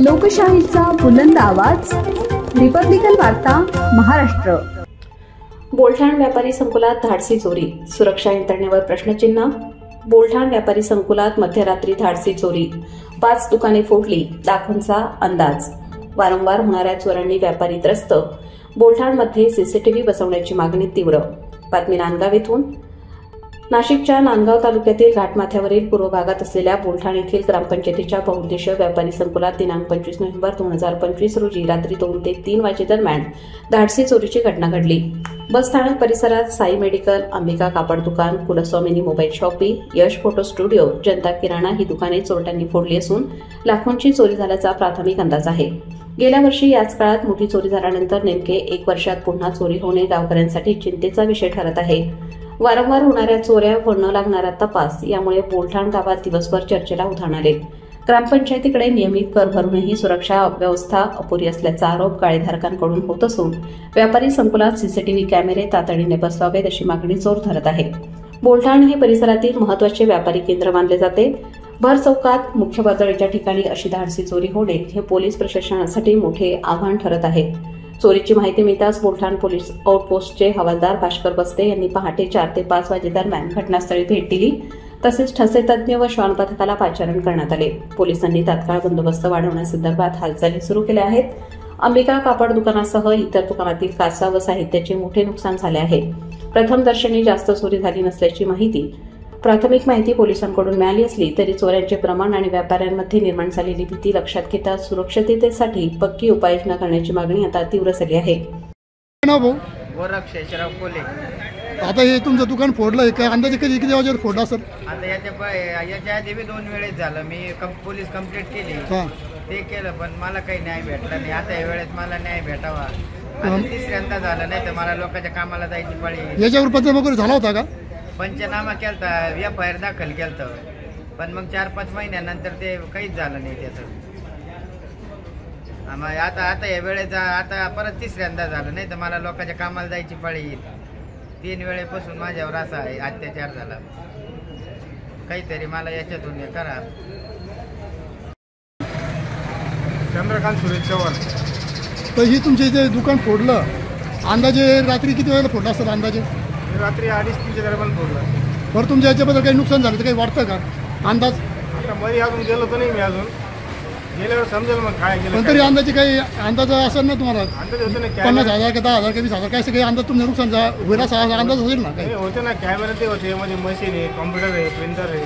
लोकशाहीचा बुलंद आवाज, रिपब्लिकन वार्ता, महाराष्ट्र। बोलठाण व्यापारी संकुलात धाडसी चोरी, सुरक्षा यंत्रणेवर प्रश्नचिन्ह। बोलठाण व्यापारी संकुलात मध्यरात्री धाडसी चोरी, 5 दुकाने फोडली, लाखोंचा अंदाज। वारंवार होणाऱ्या चोरांनी व्यापारी त्रस्त, बोलठाणमध्ये सीसीटीव्ही बसवण्याची मागणी तीव्र। बातमी नांदगाव येथून। नाशिकच्या नांदगाव तालुक्यातील घाटमाथ्यावरील पूर्व भागात असलेल्या बोलठाण येथील ग्रामपंचायतीच्या बहुउद्देशीय व्यापारी संकुलात दिनांक 25 नोव्हेंबर 2025 रोजी रात्री 2 ते 3 वाजेदरम्यान धाडसी चोरीची घटना घडली। बस स्थानक परिसरात साई मेडिकल, अंबिका कापड दुकान, कुलस्वामिनी मोबाईल शॉपी, यश फोटो स्टुडिओ, जनता किराणा ही दुकाने चोरट्यांनी फोडली असून लाखोंची चोरी झाल्याचा प्राथमिक अंदाज आहे। गेल्या वर्षी याच काळात मोठी चोरी झाल्यानंतर नेमके 1 वर्षात पुन्हा चोरी होणे गावकऱ्यांसाठी चिंतेचा विषय ठरत आहे। वारंवार होणाऱ्या चोऱ्या व न लागणारा तपास यामुळे बोलठाण गावात दिवसभर चर्चेला उधाण आले। ग्रामपंचायतीकडे नियमित कर भरूनही सुरक्षा व्यवस्था अपुरी असल्याचा आरोप गाळेधारकांकडून होत असून व्यापारी संकुलात सीसीटीव्ही कॅमेरे तातडीने बसवावेत अशी मागणी जोर धरत आहे। बोलठाण हे परिसरातील महत्त्वाचे व्यापारी केंद्र मानले जाते। भर चौकात मुख्य वर्दळीच्या ठिकाणी अशी धाडसी चोरी होणे हे पोलीस प्रशासनासाठी मोठे आव्हान ठरत आहे। चोरीची माहिती मिळताच बोलठाण पोलीस आउटपोस्टचे हवालदार भास्कर बस्ते यांनी पहाटे 4 ते 5 वाजेदरम्यान घटनास्थळी भेट दिली। तसेच ठसे तज्ज्ञ व श्वान पथकाला पाचारण करण्यात आले। पोलिसांनी तात्काळ बंदोबस्त वाढवण्यासंदर्भात हालचाली सुरू केल्या आहेत। अंबिका कापड दुकानासह इतर दुकानातील काचा व साहित्याचे मोठे नुकसान झाले आहे। प्रथम दर्शनी जास्त चोरी झाली नसल्याची प्राथमिक माहिती पोलिसांकडून मिळाली असली तरी चोऱ्यांचे प्रमाण आणि व्यापाऱ्यांमध्ये निर्माण झालेली भीती लक्षात घेता सुरक्षिततेसाठी पक्की उपाययोजना करण्याची मागणी आता तीव्र झाली आहे। आता हे तुमचं दुकान फोडलं काय अंदाजे किती वाजेवर फोडला सर? आता याच्या आधी 2 वेळेस झालं, मी पोलीस कंप्लेंट केली, ते केलं पण मला काही न्याय भेटला नाही। आता या वेळेस मला न्याय भेटावा, तिसऱ्यांदा झालं नाही तर मला लोकांच्या कामाला जायची पाळी। याच्यावर पंचनामा वगैरे झाला होता का? पंचनामा केलता, FIR दाखल केलता, पण मग 4-5 महिन्यानंतर ते काहीच झालं नाही त्याचं। आता या वेळेस आता परत तिसऱ्यांदा झालं नाही तर मला लोकांच्या कामाला जायची पाळी येईल। 3 वेळेपासून माझ्यावर असा अत्याचार झाला, काहीतरी मला याच्यातून हे करा। चंद्रकांत सुरेश चव्हाण। तर ही तुमच्या इथे दुकान फोडलं, अंदाजे रात्री किती वेळेला फोडलं असेल? अंदाजे रात्री 2:30-3 दरम्यान फोडला। बरं, तुमच्या याच्याबद्दल काही नुकसान झालं तर काही वाटतं का अंदाज? आता मध्ये अजून गेलो तर नाही, मी अजून गेल्यावर समजेल मग काय केलं। पण तरी अंदाजे काही अंदाज असेल ना तुम्हाला? अंदाज होतो ना, 50,000 का 10,000 का 20,000 काय सगळे अंदाज तुमचं नुकसान होईल असा अंदाज होईल ना? काही होते ना, कॅमेरा ते होते, मध्ये मशीन आहे, कॉम्प्युटर आहे, प्रिंटर आहे,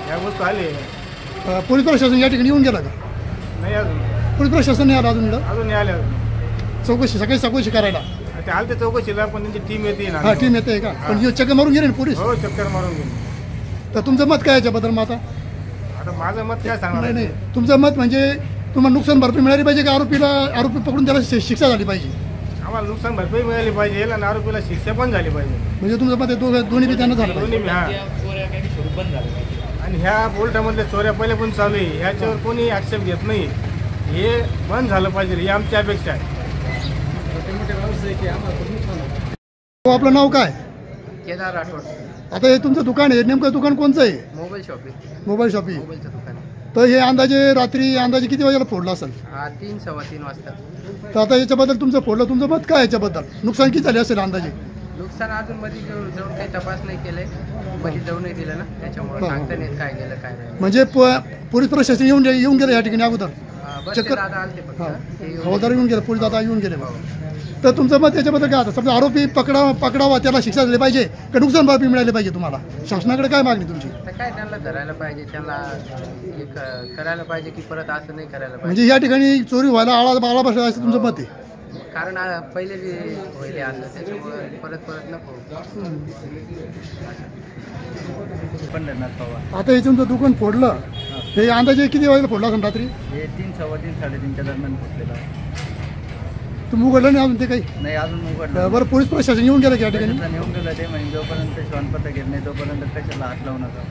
या गोष्टी आले। पोलीस प्रशासन या ठिकाणी येऊन गेला का? नाही अजून पोलीस प्रशासन नाही आलं अजून? अजून नाही आले। चौकशी सकाळी चौकशी करायला ते आले, ते चौकशीला पण त्यांची टीम येते ना। हा, टीम येते का? पण चक्कर मारून गेले ना पोलीस? हो, चक्कर मारून गेले। तर तुमचं मत काय याच्याबद्दल? मग आता माझं मत काय सांगणार? नाही, तुमचं मत म्हणजे तुम्हाला नुकसान भरपाई मिळाली पाहिजे का आरोपी पकडून त्याला शिक्षा झाली पाहिजे? आम्हाला नुकसान भरपाई मिळाली पाहिजे आणि आरोपीला शिक्षा पण झाली पाहिजे। म्हणजे तुमचं मत दोन्ही बी त्यांना झालं पाहिजे? आणि ह्या बोलटामधल्या चोऱ्या पहिले पण चालू आहे, ह्याच्यावर कोणी आक्षेप घेत नाही, हे बंद झालं पाहिजे ही आमची अपेक्षा आहे। आपलं नाव काय? केदार राठोड। आता हे तुमचं दुकान आहे, नेमकं दुकान कोणचं आहे? Mobile shopping. मोबाईल शॉपिंग, मोबाईलचं दुकान। तर हे अंदाजे किती वाजेला फोडलं असेल? 3-3:15 वाजता। तर आता याच्याबद्दल तुमचं मत काय? याच्याबद्दल नुकसान किती झाले असेल अंदाजे? नुकसान अजून मध्ये जाऊन काही तपास नाही केलंय, मध्ये जाऊनही दिलं ना, त्याच्यामुळे सांगता नाही काय गेलं काय नाही। म्हणजे पोलीस प्रशासन येऊन गेलं या ठिकाणी अगोदर? चक्कर दादा आलते फक्त, हवालदार येऊन गेले, पोलीस दादा येऊन गेले। तर तुमचं मत याच्याबद्दल काय? आता समजा आरोपी पकडावा, त्याला शिक्षा झाली पाहिजे का नुकसान भरपाई मिळाली पाहिजे? तुम्हाला शासनाकडे काय मागणी तुमची? काय त्यांना धरायला पाहिजे, त्यांना करायला पाहिजे की परत असं नाही करायला पाहिजे। म्हणजे या ठिकाणी चोरी व्हायला आळा बसला असं तुमचं मत आहे? कारण पहिले बी होईल असं, त्याच्यामुळे परत नको। आता हे तुमचं दुकान फोडलं, हे अंदाजे किती वाजेला फोडला असेल? रात्री 3-3:15 दरम्यान फोडलेला। तुम्ही उघडलं नाही अजून ते काही? नाही, अजून उघडलं। बरं, पोलीस प्रशासन येऊन गेलं या ठिकाणी? येऊन गेलं ते म्हणजे जोपर्यंत श्वानपत्र घेत नाही तोपर्यंत कशाला हात लावू नका।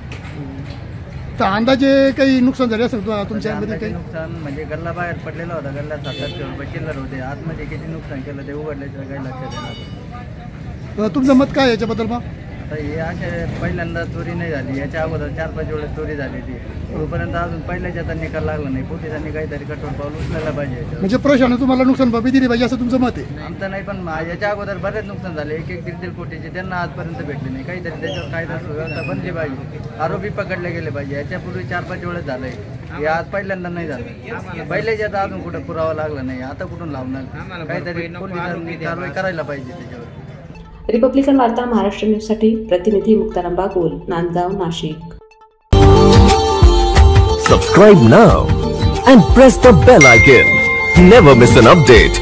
तर अंदाजे काही नुकसान झाले असेल तुमच्यामध्ये? काही नुकसान म्हणजे गल्ला बाहेर पडलेला होता, गल्ला 700 रुपये चिल्लर होते, आतमध्ये किती नुकसान केलं ते उघडल्याशिवाय काही लक्षात येणार। तुमचं मत काय याच्याबद्दल? मग आता हे असे पहिल्यांदा चोरी नाही झाली, याच्या अगोदर 4-5 वेळेस चोरी झालेली. तोपर्यंत अजून पहिल्याच्या आता निकाल लागला नाही. पोलिसांनी काहीतरी कठोर पाऊल उचलायला पाहिजे याच्यावर. म्हणजे प्रशासनाने तुम्हाला नुकसान भरपाई दिली पाहिजे असं तुमचं मत आहे? आमचं नाही, पण याच्या अगोदर बरेच नुकसान झाले. 1-1-1.5 कोटीचे त्यांना आजपर्यंत भेटले नाही. काहीतरी त्याच्यावर कायदा सुव्यवस्था बनली पाहिजे. आरोपी पकडले गेले पाहिजे. याच्यापूर्वी 4-5 वेळेस झालंय. हे आज पहिल्यांदा नाही झालं. पहिल्याच्या आता अजून कुठं पुरावा लागला नाही. आता कुठून लावणार? काहीतरी पोलिसांनी कारवाई करायला पाहिजे त्याच्यावर. रिपब्लिकन वार्ता महाराष्ट्र न्यूजसाठी प्रतिनिधी Muktaram Bagul, Nandgaon, Nashik. Subscribe now and press the bell icon. Never miss an update.